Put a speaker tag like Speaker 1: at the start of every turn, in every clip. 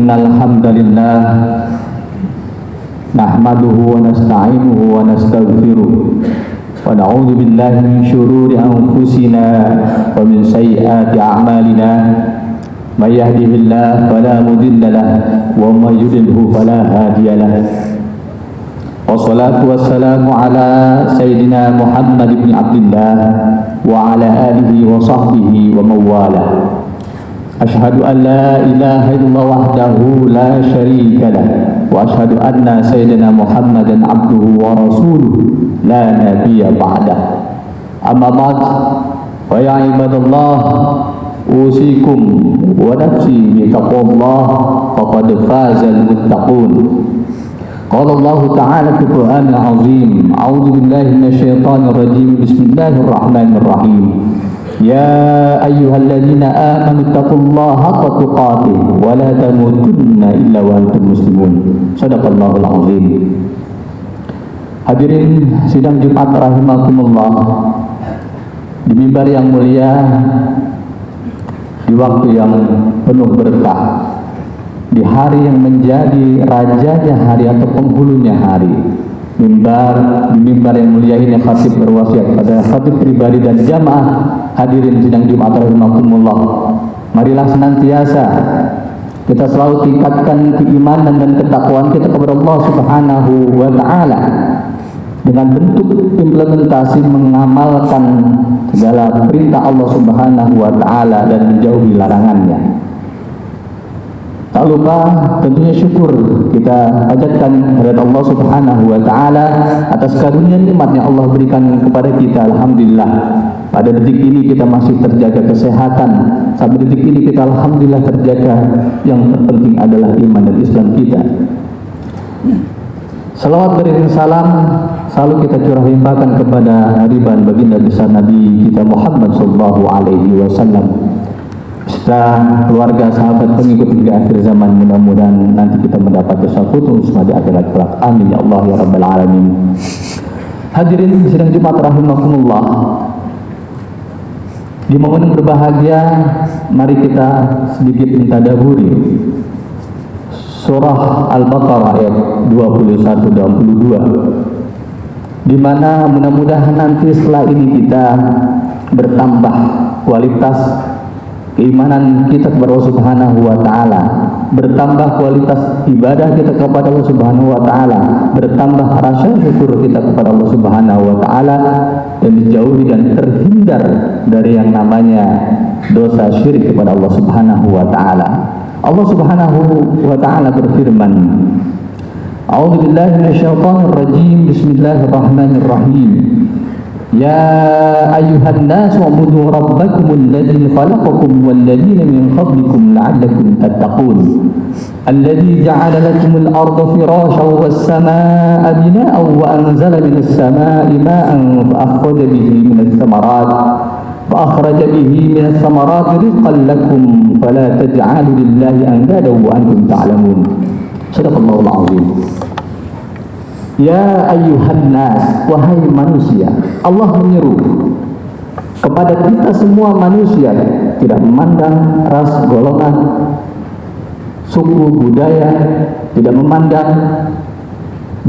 Speaker 1: Innal hamdalillah nahmaduhu wa nasta'inuhu wa nastaghfiruh wa na'udzu billahi min shururi anfusina wa min sayyiati a'malina may yahdihillahu fala mudilla lahu wa may yudlilhu fala hadiya lahu. Wassalatu wassalamu ala sayyidina Muhammad ibn Abdullah wa ala alihi wa sahbihi wa mawala. Ashhadu an la ilaha illallah wahdahu la syarika lah wa ashhadu anna sayyidina Muhammadan abduhu wa rasuluh la nabiyya ba'dah. Amma ba'd, fa ya ibadallah, usikum wa nafsi bi taqwallah faqad fazal muttaqun. Qala Allah Ta'ala fi Qur'anil Azim, a'udzu billahi minasyaitonir rajim, bismillahirrahmanirrahim. Ya ayyuhalladzina amanu taqullaha haqqa tuqatih wa la tamutunna illa wa antum muslimun. Shadaqallahul azim. Hadirin sidang Jumat rahimakumullah, di mimbar yang mulia, di waktu yang penuh berkah, di hari yang menjadi rajanya hari atau penghulunya hari, di mimbar yang mulia ini khatib berwasiat pada khatib pribadi dan jamaah. Hadirin sidang Jumat rahimakumullah, marilah senantiasa kita selalu tingkatkan keimanan dan ketakwaan kita kepada Allah Subhanahu wa Ta'ala dengan bentuk implementasi mengamalkan segala perintah Allah Subhanahu wa Ta'ala dan menjauhi larangannya. Tak lupa tentunya syukur kita panjatkan kepada Allah Subhanahu wa Ta'ala atas karunia nikmat yang Allah berikan kepada kita. Alhamdulillah, pada detik ini kita masih terjaga kesehatan. Sampai detik ini kita alhamdulillah terjaga. Yang terpenting adalah iman dan Islam kita. Salawat beriring salam selalu kita curah limpahkan kepada hariban baginda besar Nabi kita Muhammad sallallahu alaihi wasallam, serta keluarga, sahabat, pengikut hingga akhir zaman. Mudah-mudahan nanti kita mendapat bersekutu semua di akhirat kelak. Amin ya Allah ya Rabbal Alamin. Hadirin sidang Jumat rahimakumullah, di momen yang berbahagia, mari kita sedikit mentadaburi surah Al-Baqarah ayat 21-22, di mana mudah-mudahan nanti setelah ini kita bertambah kualitas keimanan kita kepada Allah Subhanahu wa Ta'ala, bertambah kualitas ibadah kita kepada Allah Subhanahu wa Ta'ala, bertambah rasa syukur kita kepada Allah Subhanahu wa Ta'ala, dan dijauhi dan terhindar dari yang namanya dosa syirik kepada Allah Subhanahu wa Ta'ala. Allah Subhanahu wa Ta'ala berfirman, a'udzu billahi minasyaitonir rajim, bismillahirrahmanirrahim. Ya ayyuhan nas u'budu rabbakumul ladzi khalaqakum wal ladzina min qablikum la'allakum tattaqun. Alladzi ja'ala lakumul arda firashan was samaa'a binaa'an wa anzala minas samaa'i maa'an fa akhraja bihi minas samarati rizqan lakum fala taj'alu lillahi andadan wa antum ta'lamun. Shadaqallahul azim. Ya ayyuhan nas, wahai manusia. Allah menyeru kepada kita semua manusia, tidak memandang ras, golongan, suku, budaya, tidak memandang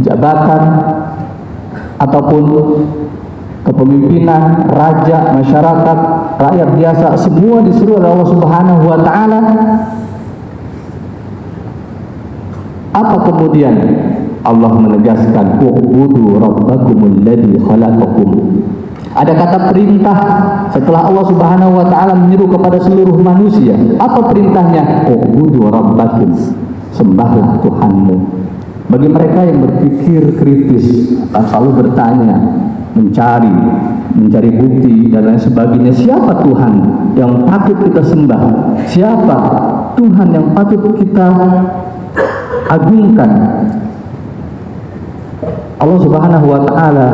Speaker 1: jabatan ataupun kepemimpinan, raja, masyarakat, rakyat biasa, semua disuruh oleh Allah Subhanahu wa Ta'ala. Apa kemudian? Allah menegaskan, u'budu rabbakumul ladzi khalaqakum. Ada kata perintah setelah Allah Subhanahu wa Ta'ala menyeru kepada seluruh manusia. Apa perintahnya? U'budu rabbakum, sembahlah Tuhanmu. Bagi mereka yang berpikir kritis, selalu bertanya, mencari bukti dan lain sebagainya, siapa Tuhan yang patut kita sembah? Siapa Tuhan yang patut kita agungkan? Allah Subhanahu wa Ta'ala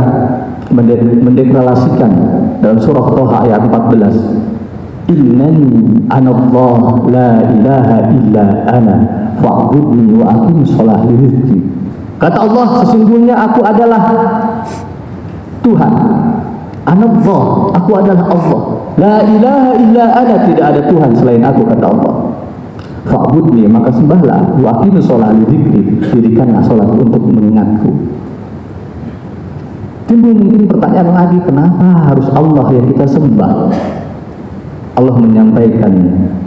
Speaker 1: mendeklarasikan dalam surah Thaha ayat 14, Innani anallah la ilaha illa ana fa'budni wa aqim shalah li rizqi. Kata Allah, sesungguhnya aku adalah Tuhan. Anallah, aku adalah Allah. La ilaha illa ana, tidak ada Tuhan selain aku, kata Allah. fa'budni, maka sembahlah, wa aqimus shalah li dzikri, dirikanlah salat untuk mengingatku. Timbul mungkin pertanyaan lagi, kenapa harus Allah yang kita sembah? Allah menyampaikan,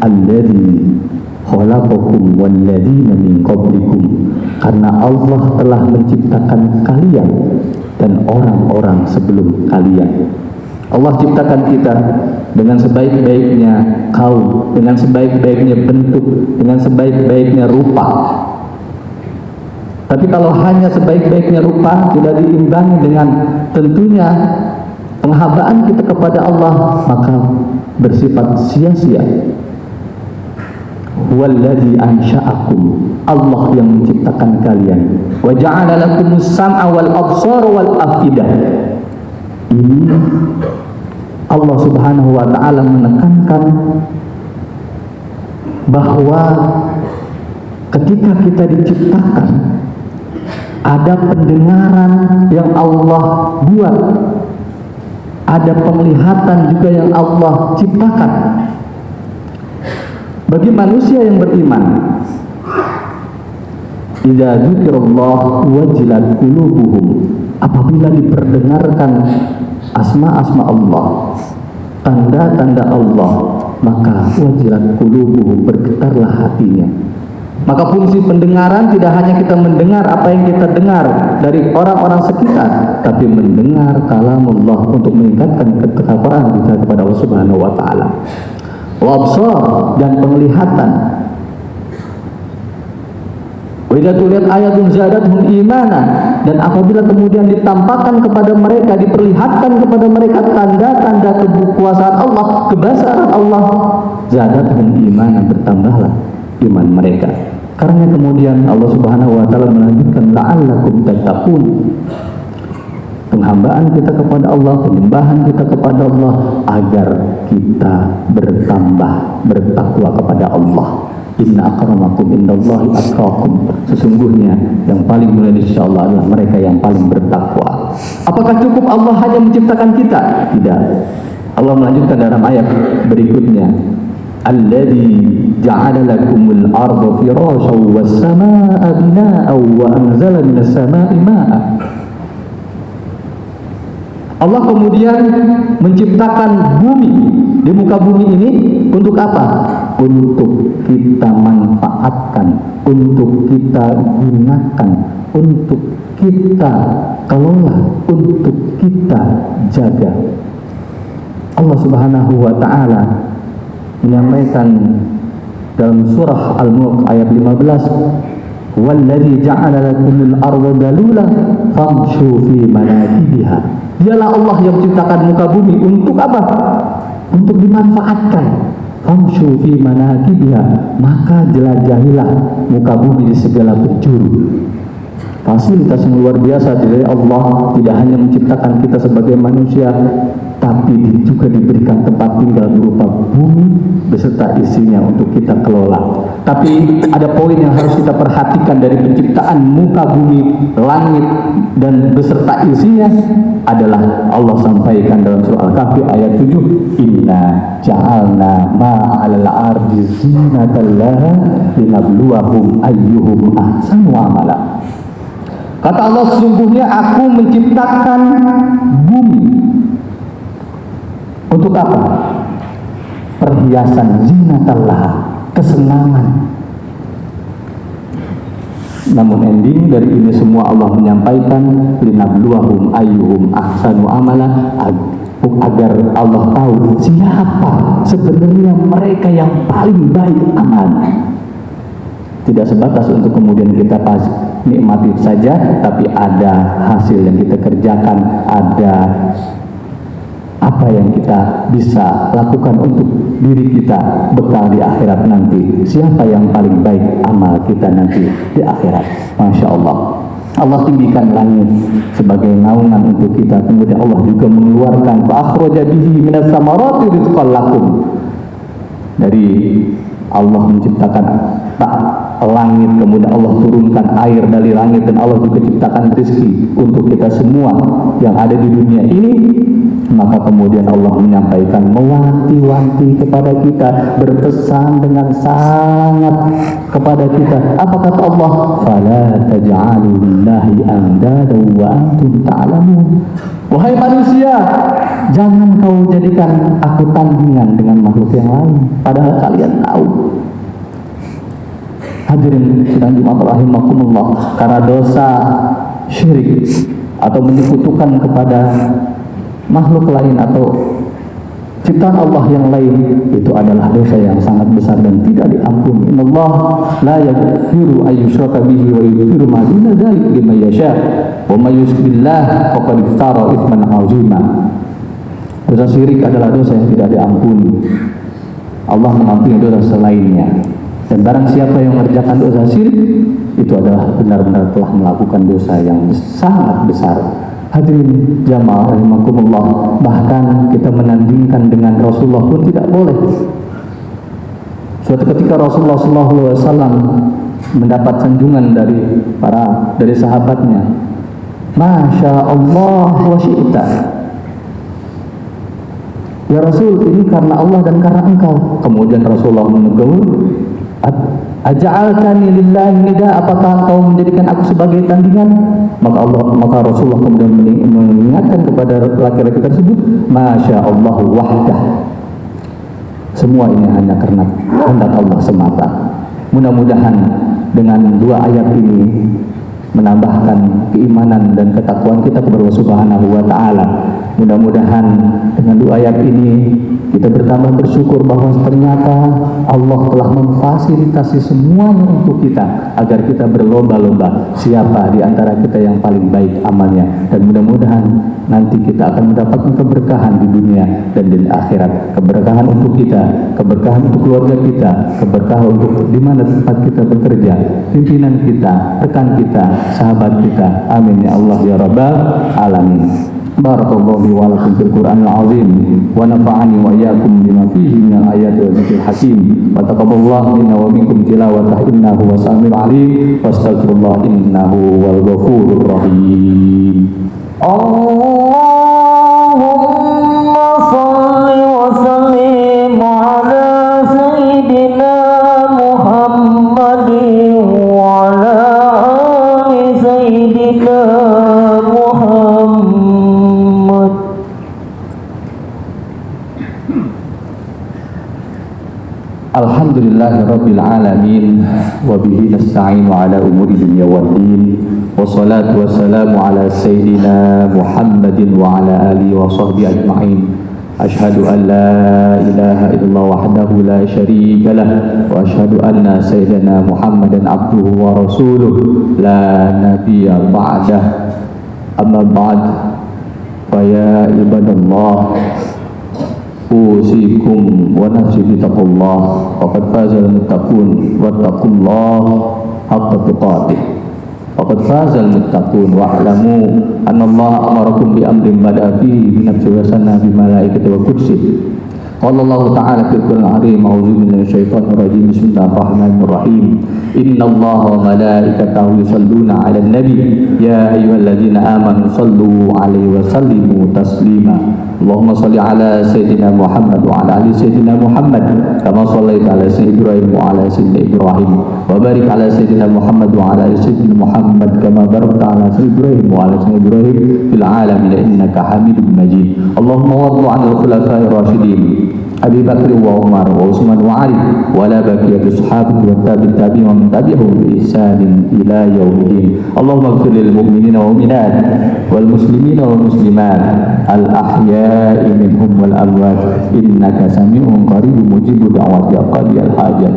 Speaker 1: alladzi khalaqakum walladzina min qablikum, karena Allah telah menciptakan kalian dan orang-orang sebelum kalian. Allah ciptakan kita dengan sebaik-baiknya kaum, dengan sebaik-baiknya bentuk, dengan sebaik-baiknya rupa. Tapi kalau hanya sebaik-baiknya rupa tidak diimbangi dengan tentunya penghambaan kita kepada Allah, maka bersifat sia-sia. Walladzi ansha'akum, Allah yang menciptakan kalian. Wa ja'ala lakumus sam'a wal absara wal afidah. Ini Allah Subhanahu wa taala menekankan bahwa ketika kita diciptakan ada pendengaran yang Allah buat, ada penglihatan juga yang Allah ciptakan. Bagi manusia yang beriman, idza dzikirallah wajilat qulubuhum, apabila diperdengarkan asma-asma Allah, tanda-tanda Allah, maka wajilat qulubuhum, bergetarlah hatinya. Maka fungsi pendengaran tidak hanya kita mendengar apa yang kita dengar dari orang-orang sekitar, tapi mendengar kalamullah untuk meningkatkan ketakwaan kita kepada Allah Subhanahu wa taala. Wa absar, dan penglihatan. Wa idza tuliyat ayatun zadatuhum imana, dan apabila kemudian ditampakkan kepada mereka, diperlihatkan kepada mereka tanda-tanda kekuasaan Allah, kebesaran Allah, zadatuhum imana, bertambahlah iman mereka. Karena kemudian Allah Subhanahu wa taala melanjutkan la'allakum tattaqun, penghambaan kita kepada Allah, penyembahan kita kepada Allah, agar kita bertambah bertakwa kepada Allah. Inna akramakum indallahi atqakum, sesungguhnya yang paling mulia insyaallah adalah mereka yang paling bertakwa. Apakah cukup Allah hanya menciptakan kita? Tidak. Allah melanjutkan dalam ayat berikutnya, alladzi ja'ala lakumul arda firasyan was samaa'a binaa'an wa anzala minas samaa'i maa'an. Allah kemudian menciptakan bumi di muka bumi ini untuk apa? Untuk kita manfaatkan, untuk kita gunakan, untuk kita kelola, untuk kita jaga. Allah Subhanahu wa taala menyampaikan dalam surah Al-Mulk ayat 15, walladzi ja'ala lakumul arda dalula famshu fi manakibiha. Dialah Allah yang menciptakan muka bumi untuk apa? Untuk dimanfaatkan. Famshu fi manakibiha, maka jelajahilah muka bumi di segala penjuru. Fasilitas yang luar biasa dari Allah, tidak hanya menciptakan kita sebagai manusia, tapi juga diberikan tempat tinggal berupa bumi beserta isinya untuk kita kelola. Tapi ada poin yang harus kita perhatikan dari penciptaan muka bumi, langit, dan beserta isinya adalah Allah sampaikan dalam surah Al-Kahfi ayat 7, inna ja'alna ma'alal ardi zinatan laha linabluwahum ayyuhum ahsanu amala. Kata Allah, sesungguhnya aku menciptakan bumi untuk apa? Perhiasan, zinatallah, kesenangan. Namun ending dari ini semua Allah menyampaikan linabluwahum ayyuhum ahsanu amala, agar Allah tahu siapa sebenarnya mereka yang paling baik amal. Tidak sebatas untuk kemudian kita nikmati saja, tapi ada hasil yang kita kerjakan, ada apa yang kita bisa lakukan untuk diri kita bekal di akhirat nanti. Siapa yang paling baik amal kita nanti di akhirat. Masya Allah. Allah tinggikan langit sebagai naungan untuk kita. Kemudian Allah juga mengeluarkan fa'akhraja bihi minas samarati rizqan lakum. Dari Allah menciptakan langit, kemudian Allah turunkan air dari langit, dan Allah juga ciptakan rezeki untuk kita semua yang ada di dunia ini, maka kemudian Allah menyampaikan, mewanti-wanti kepada kita, berpesan dengan sangat kepada kita. Apa kata Allah? Fala taj'alu lillahi andada wa antum ta'lamun. Wahai manusia, jangan kau jadikan aku tandingan dengan makhluk yang lain, padahal kalian tahu. Hadirin sidang Jumat rahimakumullah, karena dosa syirik atau menyekutukan kepada makhluk lain atau ciptaan Allah yang lain, itu adalah dosa yang sangat besar dan tidak diampuni. Innallaha la yaghfiru an yushraka bihi wa yaghfiru ma duna dzalika liman yasha wa may yushrik billahi faqad iftara itsman 'azima. Dosa syirik adalah dosa yang tidak diampuni. Allah mengampuni dosa selainnya. Dan barang siapa yang mengerjakan dosa syirik, itu adalah benar-benar telah melakukan dosa yang sangat besar. Hadirin jamaah rahimakumullah, bahkan kita menandingkan dengan Rasulullah pun tidak boleh. Suatu ketika Rasulullah SAW mendapat sanjungan dari sahabatnya, Masya Allah wa syi'ta. Ya Rasul, ini karena Allah dan karena engkau. Kemudian Rasulullah menegur, aja'altani lillahi nida, apakah kau menjadikan aku sebagai tandingan? Maka Rasulullah kemudian mengingatkan kepada laki-laki tersebut, Masya Allah wahdah. Semua ini hanya karena kehendak Allah semata. Mudah-mudahan dengan dua ayat ini menambahkan keimanan dan ketakwaan kita kepada Allah Subhanahu wa Ta'ala. Mudah-mudahan dengan dua ayat ini kita bertambah bersyukur bahwa ternyata Allah telah memfasilitasi semuanya untuk kita, agar kita berlomba-lomba siapa di antara kita yang paling baik amalnya. Dan mudah-mudahan nanti kita akan mendapatkan keberkahan di dunia dan di akhirat. Keberkahan untuk kita, keberkahan untuk keluarga kita, keberkahan untuk di mana tempat kita bekerja, pimpinan kita, rekan kita, sahabat kita. Amin ya Allah ya Rabbal Alamin. Barakallahu li wa lakum fil Qur'anil azim wa nafa'ani wa iyyakum bima fihi minal ayati wa dzikril hakim wa taqabbalallahu minna wa minkum tilawatahu innahu was-sami'ul 'alim wastaghfirullah innahu wal ghafurur rahim. Allahumma shalli wa sallim ala sayyidina Muhammadin wa ala ali sayyidina Alhamdulillahirabbil alamin wa bihi nasta'inu ala umuri dunya waddin wassalatu wassalamu ala sayyidina Muhammadin wa ala alihi wa sahbihi ajma'in. Asyhadu an la ilaha illallah wahdahu la syarika lah wa asyhadu anna sayyidina Muhammadan abduhu wa rasuluh la nabiyya ba'dah. Amma ba'd, fa ya ibadallah, usikum wa nafsi bitaqullah faqad fazal muttaqun wattaqullah haqqa tuqatih. Faqad fazal muttaqun wa'lamu anna Allah amarakum bi amrin bada'a fihi bi nafsi wa sanna bi malaikati wa kursi. Qala Allah ta'ala fil Qur'anil 'azim, a'udzu billahi minasyaitonir rajim, bismillahirrahmanirrahim. Inna Allaha wa malaikatahu yusholluna 'alan nabi ya ayyuhalladzina amanu shallu 'alaihi wa sallimu taslima. Allahumma shalli 'ala sayyidina Muhammad wa 'ala ali sayyidina Muhammad kama shallaita 'ala sayyidina Ibrahim wa 'ala sayyidina Ibrahim wa barik 'ala sayyidina Muhammad wa 'ala ali sayyidina Muhammad kama barakta 'ala sayyidina Ibrahim wa 'ala sayyidina Ibrahim fil 'alamin innaka Hamidum Majid. Allahumma warḍi 'anil khulafa'ir rasyidin Abi Bakr wa Umar wa Utsman wa Ali wa la baqiyatu sahabati wa tabi'in wa man tabi'ahum bi ihsanin ila yaumiddin. Allahumma ighfir lil mu'minina wal mu'minat wal muslimina wal muslimat al ahya'i minhum wal amwat innaka sami'un qaribun mujibud da'wati qadiyal hajat.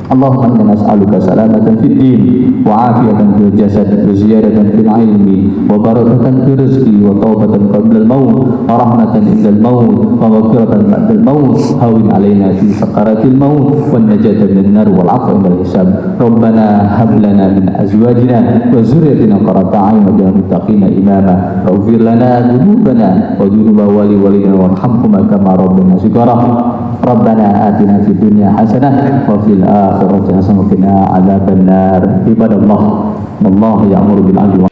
Speaker 1: Allahumma inna nas'aluka salamatan fid din wa afiyatan fil jasad wa ziyadatan fil ilmi wa barakatan fil rizqi wa tawbatan qabla al maut wa rahmatan inda al maut wa maghfiratan ba'da al maut hawin alaina fi sakaratil maut wa najatan min nar wal 'afwa inda al hisab. Rabbana hab lana min azwajina wa dhurriyyatina qurrata a'yun waj'alna muttaqina imama waghfir lana dhunubana wa dhunuba wali walidina warhamhuma kama rabbana shighara. Rabbana atina fid dunya hasanah wa fil akhirati hasanah wa qina adzabannar. Ibadallah, wallahu ya'muru bil 'adli